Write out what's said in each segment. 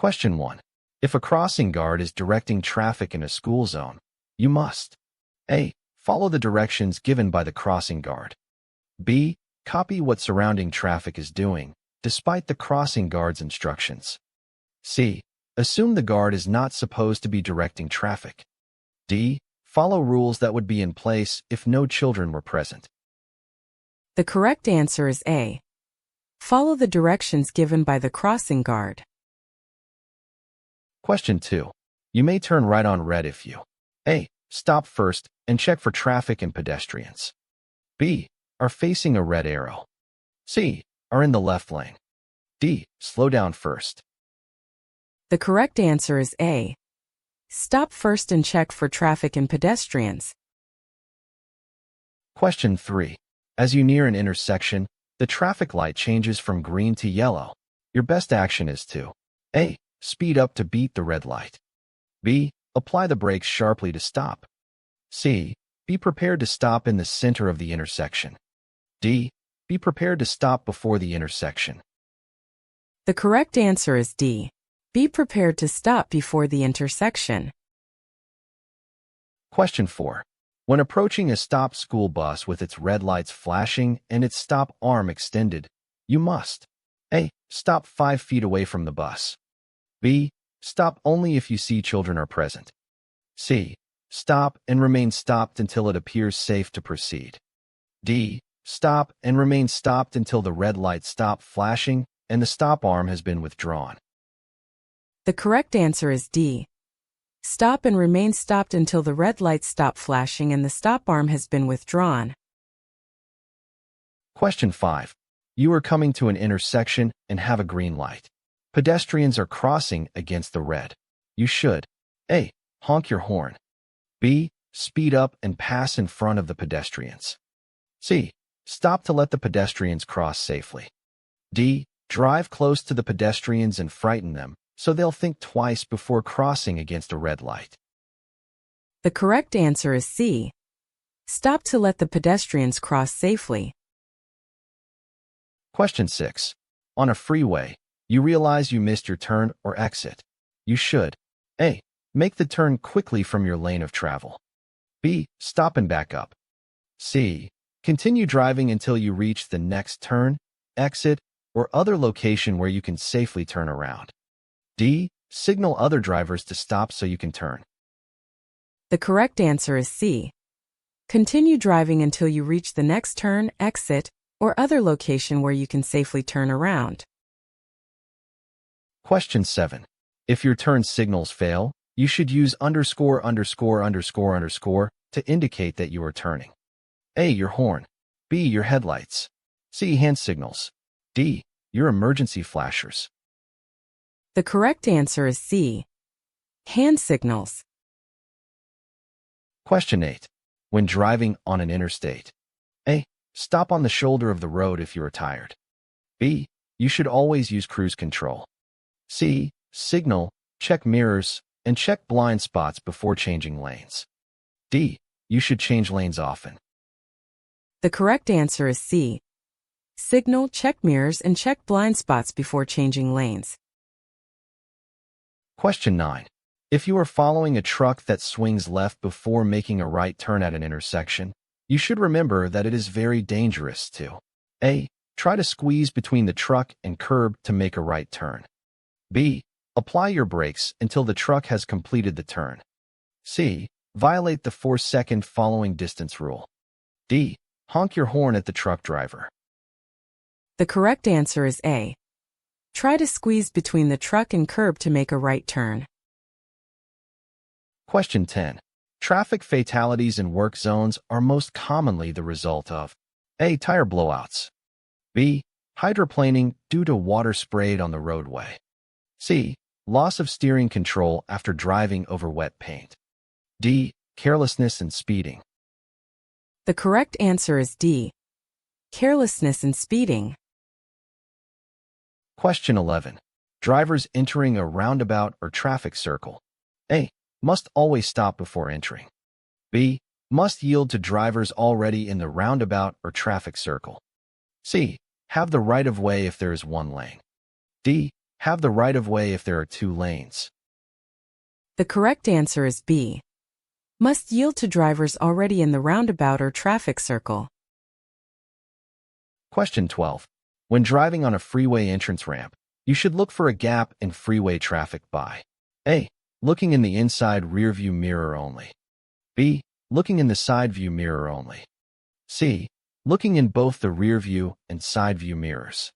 Question 1. If a crossing guard is directing traffic in a school zone, you must A. Follow the directions given by the crossing guard. B. Copy what surrounding traffic is doing, despite the crossing guard's instructions. C. Assume the guard is not supposed to be directing traffic. D. Follow rules that would be in place if no children were present. The correct answer is A. Follow the directions given by the crossing guard. Question 2. You may turn right on red if you A. Stop first and check for traffic and pedestrians. B. Are facing a red arrow. C. Are in the left lane. D. Slow down first. The correct answer is A. Stop first and check for traffic and pedestrians. Question 3. As you near an intersection, the traffic light changes from green to yellow. Your best action is to A. Speed up to beat the red light. B. Apply the brakes sharply to stop. C. Be prepared to stop in the center of the intersection. D. Be prepared to stop before the intersection. The correct answer is D. Be prepared to stop before the intersection. Question 4. When approaching a stopped school bus with its red lights flashing and its stop arm extended, you must A. Stop 5 feet away from the bus. B. Stop only if you see children are present. C. Stop and remain stopped until it appears safe to proceed. D. Stop and remain stopped until the red light stops flashing and the stop arm has been withdrawn. The correct answer is D. Stop and remain stopped until the red lights stop flashing and the stop arm has been withdrawn. Question 5. You are coming to an intersection and have a green light. Pedestrians are crossing against the red. You should A. Honk your horn. B. Speed up and pass in front of the pedestrians. C. Stop to let the pedestrians cross safely. D. Drive close to the pedestrians and frighten them, so they'll think twice before crossing against a red light. The correct answer is C. Stop to let the pedestrians cross safely. Question 6. On a freeway, you realize you missed your turn or exit. You should A. Make the turn quickly from your lane of travel. B. Stop and back up. C. Continue driving until you reach the next turn, exit, or other location where you can safely turn around. D. Signal other drivers to stop so you can turn. The correct answer is C. Continue driving until you reach the next turn, exit, or other location where you can safely turn around. Question 7. If your turn signals fail, you should use ____ to indicate that you are turning. A. Your horn. B. Your headlights. C. Hand signals. D. Your emergency flashers. The correct answer is C. Hand signals. Question 8. When driving on an interstate. A. Stop on the shoulder of the road if you are tired. B. You should always use cruise control. C. Signal, check mirrors, and check blind spots before changing lanes. D. You should change lanes often. The correct answer is C. Signal, check mirrors, and check blind spots before changing lanes. Question 9. If you are following a truck that swings left before making a right turn at an intersection, you should remember that it is very dangerous to A. Try to squeeze between the truck and curb to make a right turn. B. Apply your brakes until the truck has completed the turn. C. Violate the 4-second following distance rule. D. Honk your horn at the truck driver. The correct answer is A. Try to squeeze between the truck and curb to make a right turn. Question 10. Traffic fatalities in work zones are most commonly the result of A. Tire blowouts. B. Hydroplaning due to water sprayed on the roadway. C. Loss of steering control after driving over wet paint. D. Carelessness and speeding. The correct answer is D. Carelessness and speeding. Question 11. Drivers entering a roundabout or traffic circle. A. Must always stop before entering. B. Must yield to drivers already in the roundabout or traffic circle. C. Have the right of way if there is one lane. D. have the right-of-way if there are two lanes. The correct answer is B. Must yield to drivers already in the roundabout or traffic circle. Question 12. When driving on a freeway entrance ramp, you should look for a gap in freeway traffic by A. Looking in the inside rearview mirror only. B. Looking in the side view mirror only. C. Looking in both the rear view and side view mirrors.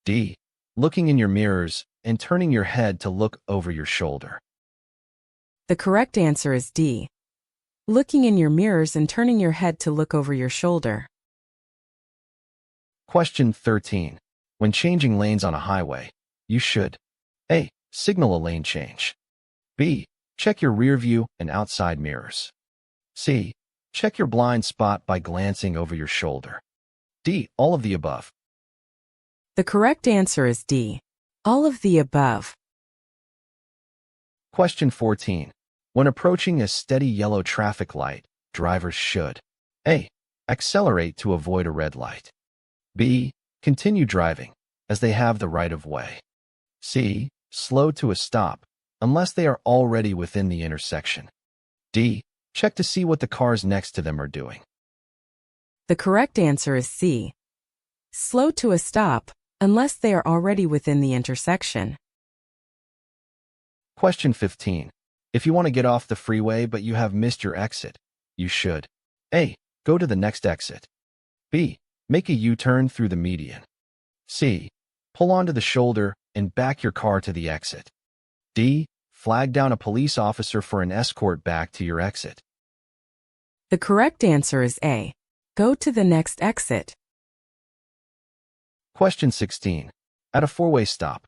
D. Looking in your mirrors and turning your head to look over your shoulder. The correct answer is D. Looking in your mirrors and turning your head to look over your shoulder. Question 13. When changing lanes on a highway, you should A. Signal a lane change. B. Check your rear view and outside mirrors. C. Check your blind spot by glancing over your shoulder. D. All of the above. The correct answer is D. All of the above. Question 14. When approaching a steady yellow traffic light, drivers should A. Accelerate to avoid a red light. B. Continue driving, as they have the right-of-way. C. Slow to a stop, unless they are already within the intersection. D. Check to see what the cars next to them are doing. The correct answer is C. Slow to a stop, unless they are already within the intersection. Question 15. If you want to get off the freeway but you have missed your exit, you should A. Go to the next exit. B. Make a U-turn through the median. C. Pull onto the shoulder and back your car to the exit. D. Flag down a police officer for an escort back to your exit. The correct answer is A. Go to the next exit. Question 16. At a four-way stop,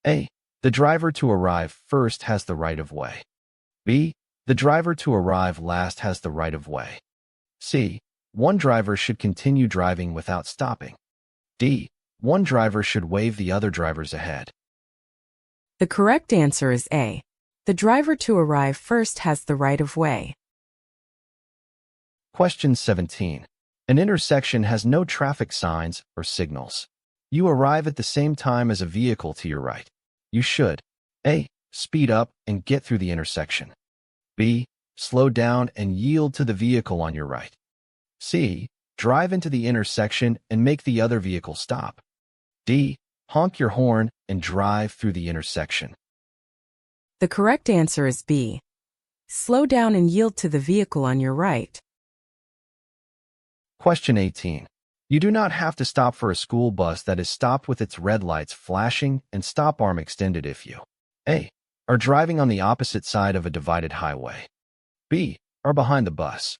A. The driver to arrive first has the right-of-way. B. The driver to arrive last has the right-of-way. C. One driver should continue driving without stopping. D. One driver should wave the other drivers ahead. The correct answer is A. The driver to arrive first has the right-of-way. Question 17. An intersection has no traffic signs or signals. You arrive at the same time as a vehicle to your right. You should A. Speed up and get through the intersection. B. Slow down and yield to the vehicle on your right. C. Drive into the intersection and make the other vehicle stop. D. Honk your horn and drive through the intersection. The correct answer is B. Slow down and yield to the vehicle on your right. Question 18. You do not have to stop for a school bus that is stopped with its red lights flashing and stop arm extended if you A. Are driving on the opposite side of a divided highway. B. Are behind the bus.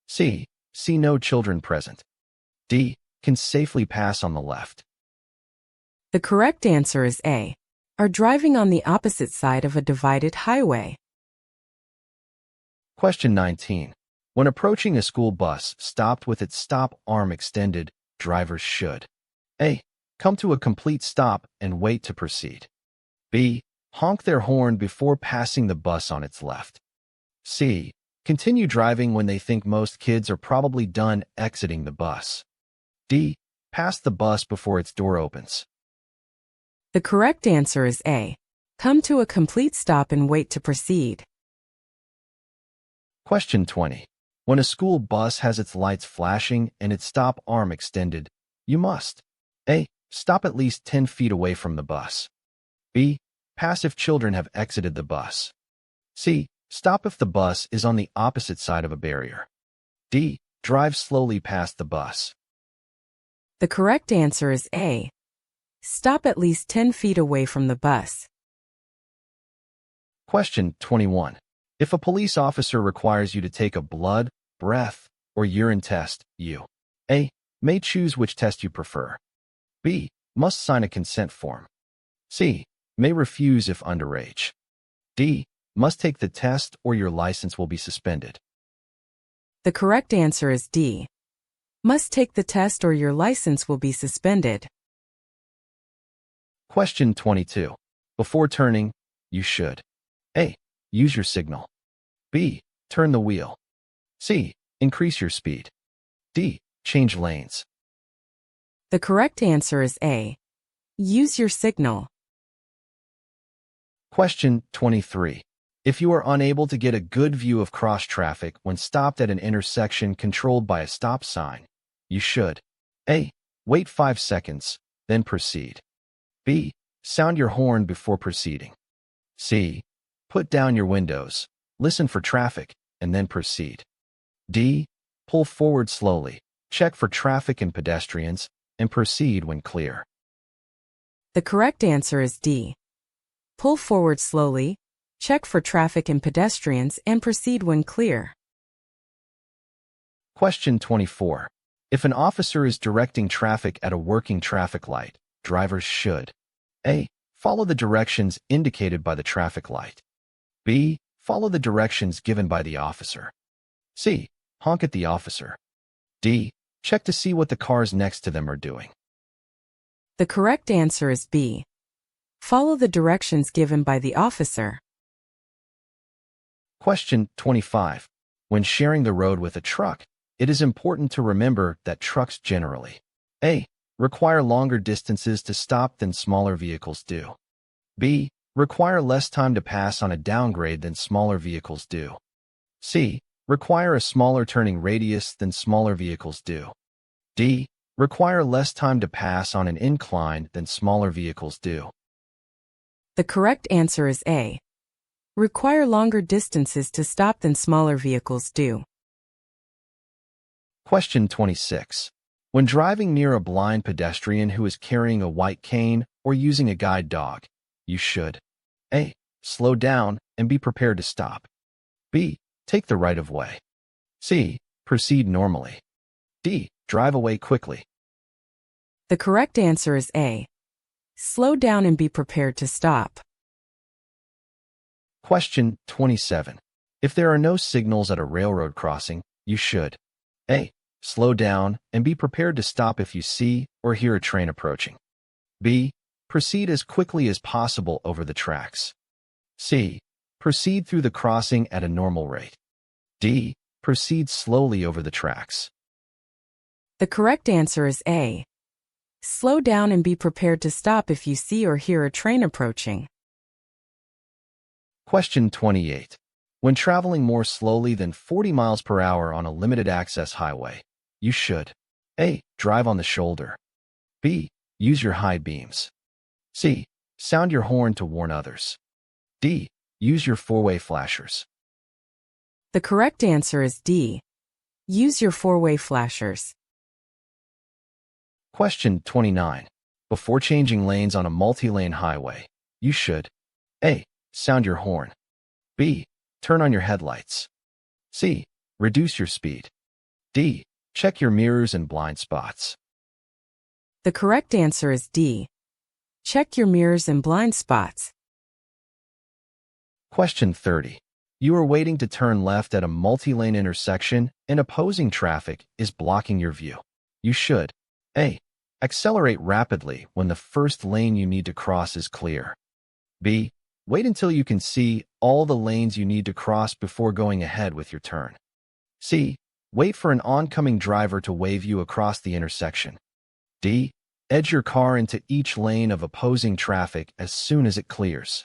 C. See no children present. D. Can safely pass on the left. The correct answer is A. Are driving on the opposite side of a divided highway. Question 19. When approaching a school bus stopped with its stop arm extended, drivers should A. Come to a complete stop and wait to proceed. B. Honk their horn before passing the bus on its left. C. Continue driving when they think most kids are probably done exiting the bus. D. Pass the bus before its door opens. The correct answer is A. Come to a complete stop and wait to proceed. Question 20. When a school bus has its lights flashing and its stop arm extended, you must A. Stop at least 10 feet away from the bus. B. Pass if children have exited the bus. C. Stop if the bus is on the opposite side of a barrier. D. Drive slowly past the bus. The correct answer is A. Stop at least 10 feet away from the bus. Question 21. If a police officer requires you to take a blood, breath, or urine test, you A. May choose which test you prefer. B. Must sign a consent form. C. May refuse if underage. D. Must take the test or your license will be suspended. The correct answer is D. Must take the test or your license will be suspended. Question 22. Before turning, you should A. Use your signal. B. Turn the wheel. C. Increase your speed. D. Change lanes. The correct answer is A. Use your signal. Question 23. If you are unable to get a good view of cross traffic when stopped at an intersection controlled by a stop sign, you should A. Wait 5 seconds, then proceed. B. Sound your horn before proceeding. C. Put down your windows, listen for traffic, and then proceed. D. Pull forward slowly, check for traffic and pedestrians, and proceed when clear. The correct answer is D. Pull forward slowly, check for traffic and pedestrians, and proceed when clear. Question 24. If an officer is directing traffic at a working traffic light, drivers should A. Follow the directions indicated by the traffic light. B. Follow the directions given by the officer. C. Honk at the officer. D. Check to see what the cars next to them are doing. The correct answer is B. Follow the directions given by the officer. Question 25. When sharing the road with a truck, it is important to remember that trucks generally A. Require longer distances to stop than smaller vehicles do. B. Require less time to pass on a downgrade than smaller vehicles do. C. Require a smaller turning radius than smaller vehicles do. D. Require less time to pass on an incline than smaller vehicles do. The correct answer is A. Require longer distances to stop than smaller vehicles do. Question 26. When driving near a blind pedestrian who is carrying a white cane or using a guide dog, you should A. Slow down and be prepared to stop. B. Take the right of way. C. Proceed normally. D. Drive away quickly. The correct answer is A. Slow down and be prepared to stop. Question 27. If there are no signals at a railroad crossing, you should A. Slow down and be prepared to stop if you see or hear a train approaching. B. Proceed as quickly as possible over the tracks. C. Proceed through the crossing at a normal rate. D. Proceed slowly over the tracks. The correct answer is A. Slow down and be prepared to stop if you see or hear a train approaching. Question 28. When traveling more slowly than 40 miles per hour on a limited access highway, you should A. Drive on the shoulder. B. Use your high beams. C. Sound your horn to warn others. D. Use your four-way flashers. The correct answer is D. Use your four-way flashers. Question 29. Before changing lanes on a multi-lane highway, you should A. Sound your horn. B. Turn on your headlights. C. Reduce your speed. D. Check your mirrors and blind spots. The correct answer is D. Check your mirrors and blind spots. Question 30. You are waiting to turn left at a multi-lane intersection and opposing traffic is blocking your view. You should A. Accelerate rapidly when the first lane you need to cross is clear. B. Wait until you can see all the lanes you need to cross before going ahead with your turn. C. Wait for an oncoming driver to wave you across the intersection. D. Edge your car into each lane of opposing traffic as soon as it clears.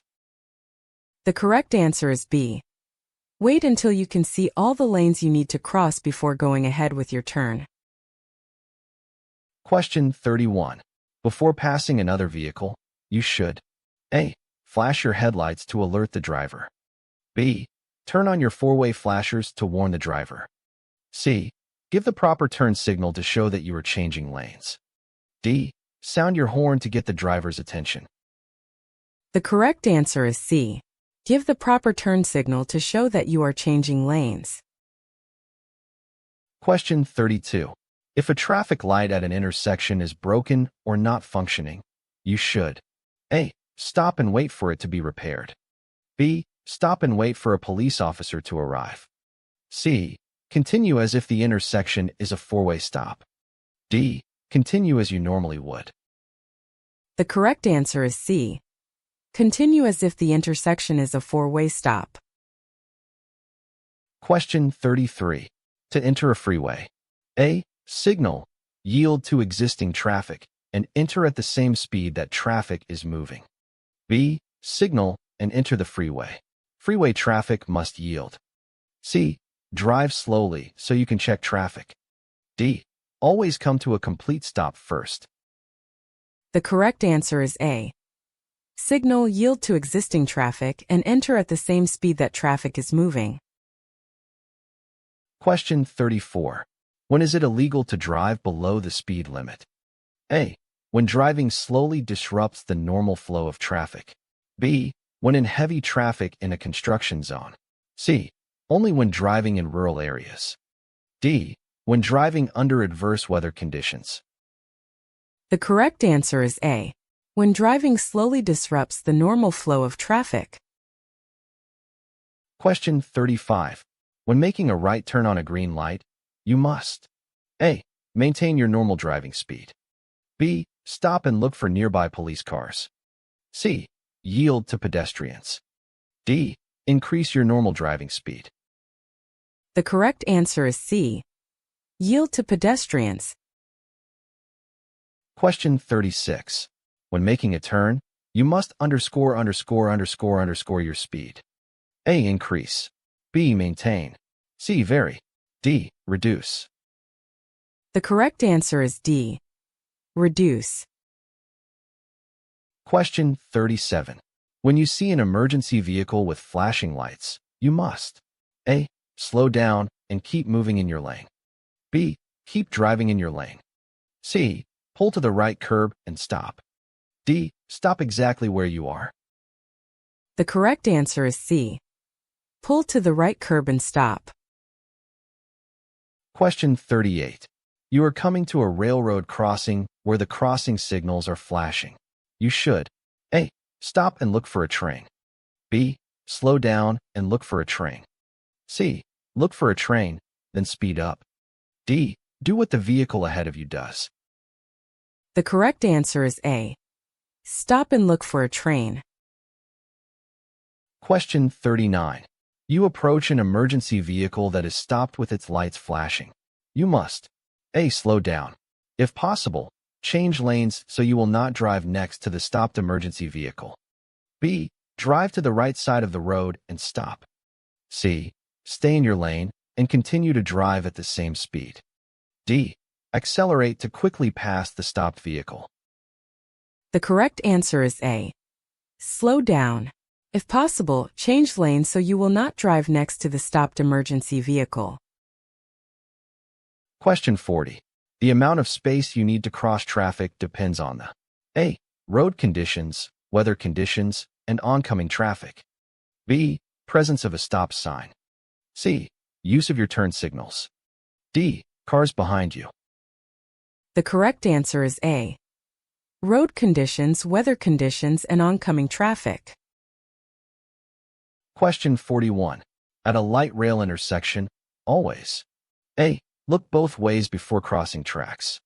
The correct answer is B. Wait until you can see all the lanes you need to cross before going ahead with your turn. Question 31. Before passing another vehicle, you should A. Flash your headlights to alert the driver. B. Turn on your four-way flashers to warn the driver. C. Give the proper turn signal to show that you are changing lanes. D. Sound your horn to get the driver's attention. The correct answer is C. Give the proper turn signal to show that you are changing lanes. Question 32. If a traffic light at an intersection is broken or not functioning, you should A. Stop and wait for it to be repaired. B. Stop and wait for a police officer to arrive. C. Continue as if the intersection is a four-way stop. D. Continue as you normally would. The correct answer is C. Continue as if the intersection is a four-way stop. Question 33. To enter a freeway, A. Signal, yield to existing traffic, and enter at the same speed that traffic is moving. B. Signal and enter the freeway. Freeway traffic must yield. C. Drive slowly so you can check traffic. D. Always come to a complete stop first. The correct answer is A. Signal, yield to existing traffic, and enter at the same speed that traffic is moving. Question 34. When is it illegal to drive below the speed limit? A. When driving slowly disrupts the normal flow of traffic. B. When in heavy traffic in a construction zone. C. Only when driving in rural areas. D. When driving under adverse weather conditions. The correct answer is A. When driving slowly disrupts the normal flow of traffic. Question 35. When making a right turn on a green light, you must A. Maintain your normal driving speed. B. Stop and look for nearby police cars. C. Yield to pedestrians. D. Increase your normal driving speed. The correct answer is C. Yield to pedestrians. Question 36. When making a turn, you must underscore your speed. A. Increase. B. Maintain. C. Vary. D. Reduce. The correct answer is D. Reduce. Question 37. When you see an emergency vehicle with flashing lights, you must A. Slow down and keep moving in your lane. B. Keep driving in your lane. C. Pull to the right curb and stop. D. Stop exactly where you are. The correct answer is C. Pull to the right curb and stop. Question 38. You are coming to a railroad crossing where the crossing signals are flashing. You should A. Stop and look for a train. B. Slow down and look for a train. C. Look for a train, then speed up. D. Do what the vehicle ahead of you does. The correct answer is A. Stop and look for a train. Question 39. You approach an emergency vehicle that is stopped with its lights flashing. You must A. Slow down. If possible, change lanes so you will not drive next to the stopped emergency vehicle. B. Drive to the right side of the road and stop. C. Stay in your lane and continue to drive at the same speed. D. Accelerate to quickly pass the stopped vehicle. The correct answer is A. Slow down. If possible, change lanes so you will not drive next to the stopped emergency vehicle. Question 40. The amount of space you need to cross traffic depends on the A. Road conditions, weather conditions, and oncoming traffic. B. Presence of a stop sign. C. Use of your turn signals. D. Cars behind you. The correct answer is A. Road conditions, weather conditions, and oncoming traffic. Question 41. At a light rail intersection, always A. Look both ways before crossing tracks.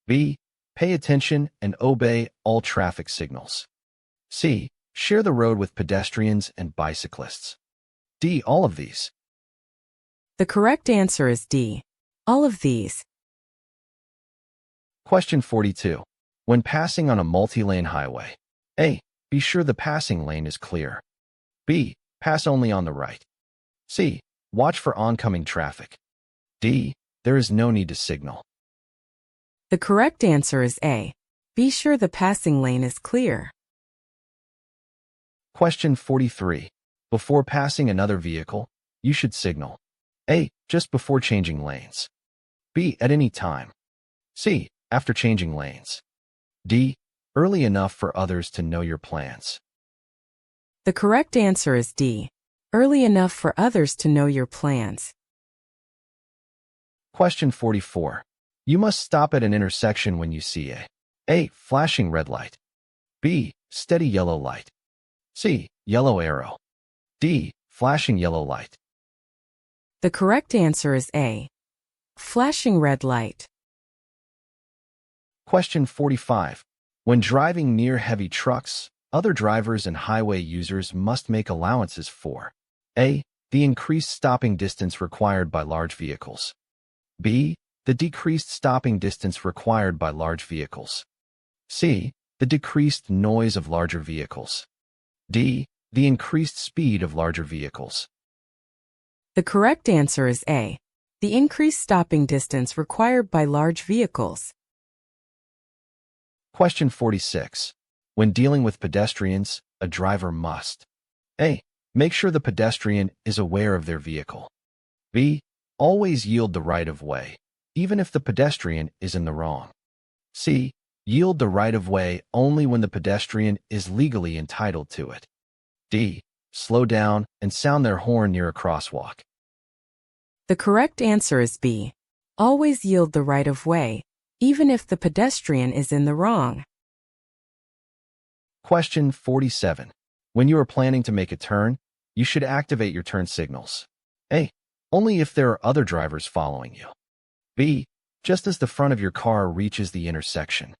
B. Pay attention and obey all traffic signals. C. Share the road with pedestrians and bicyclists. D. All of these. The correct answer is D. All of these. Question 42. When passing on a multi-lane highway, A. Be sure the passing lane is clear. B. Pass only on the right. C. Watch for oncoming traffic. D. There is no need to signal. The correct answer is A. Be sure the passing lane is clear. Question 43. Before passing another vehicle, you should signal. A. Just before changing lanes. B. At any time. C. After changing lanes. D. Early enough for others to know your plans. The correct answer is D. Early enough for others to know your plans. Question 44. You must stop at an intersection when you see A. Flashing red light. B. Steady yellow light. C. Yellow arrow. D. Flashing yellow light. The correct answer is A. Flashing red light. Question 45. When driving near heavy trucks, other drivers and highway users must make allowances for A. The increased stopping distance required by large vehicles. B. The decreased stopping distance required by large vehicles. C. The decreased noise of larger vehicles. D. The increased speed of larger vehicles. The correct answer is A. The increased stopping distance required by large vehicles. Question 46. When dealing with pedestrians, a driver must A. Make sure the pedestrian is aware of their vehicle. B. Always yield the right-of-way, even if the pedestrian is in the wrong. C. Yield the right-of-way only when the pedestrian is legally entitled to it. D. Slow down and sound their horn near a crosswalk. The correct answer is B. Always yield the right-of-way, even if the pedestrian is in the wrong. Question 47. When you are planning to make a turn, you should activate your turn signals. A. Only if there are other drivers following you. B. Just as the front of your car reaches the intersection.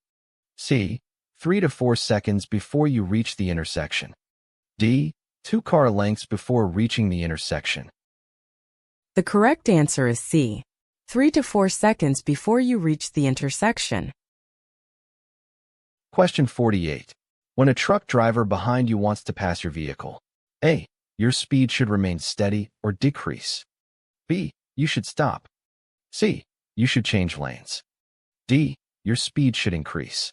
C. 3 to 4 seconds before you reach the intersection. D. 2 car lengths before reaching the intersection. The correct answer is C. 3 to 4 seconds before you reach the intersection. Question 48. When a truck driver behind you wants to pass your vehicle. A. Your speed should remain steady or decrease. B. You should stop. C. You should change lanes. D. Your speed should increase.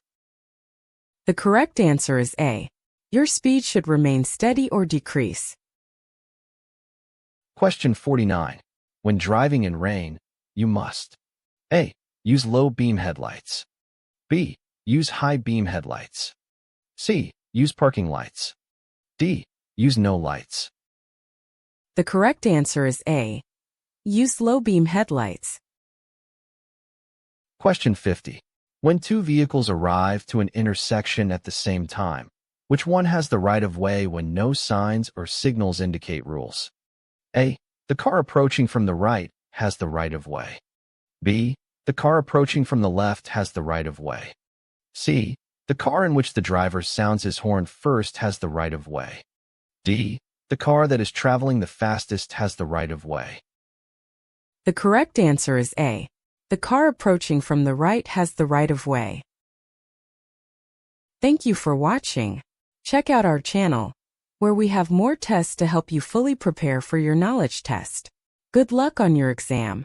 The correct answer is A. Your speed should remain steady or decrease. Question 49. When driving in rain, you must A. Use low beam headlights. B. Use high beam headlights. C. Use parking lights. D. Use no lights. The correct answer is A. Use low beam headlights. Question 50. When 2 vehicles arrive to an intersection at the same time, which one has the right-of-way when no signs or signals indicate rules? A. The car approaching from the right has the right-of-way. B. The car approaching from the left has the right-of-way. C. The car in which the driver sounds his horn first has the right-of-way. D. The car that is traveling the fastest has the right-of-way. The correct answer is A. The car approaching from the right has the right-of-way. Thank you for watching. Check out our channel, where we have more tests to help you fully prepare for your knowledge test. Good luck on your exam.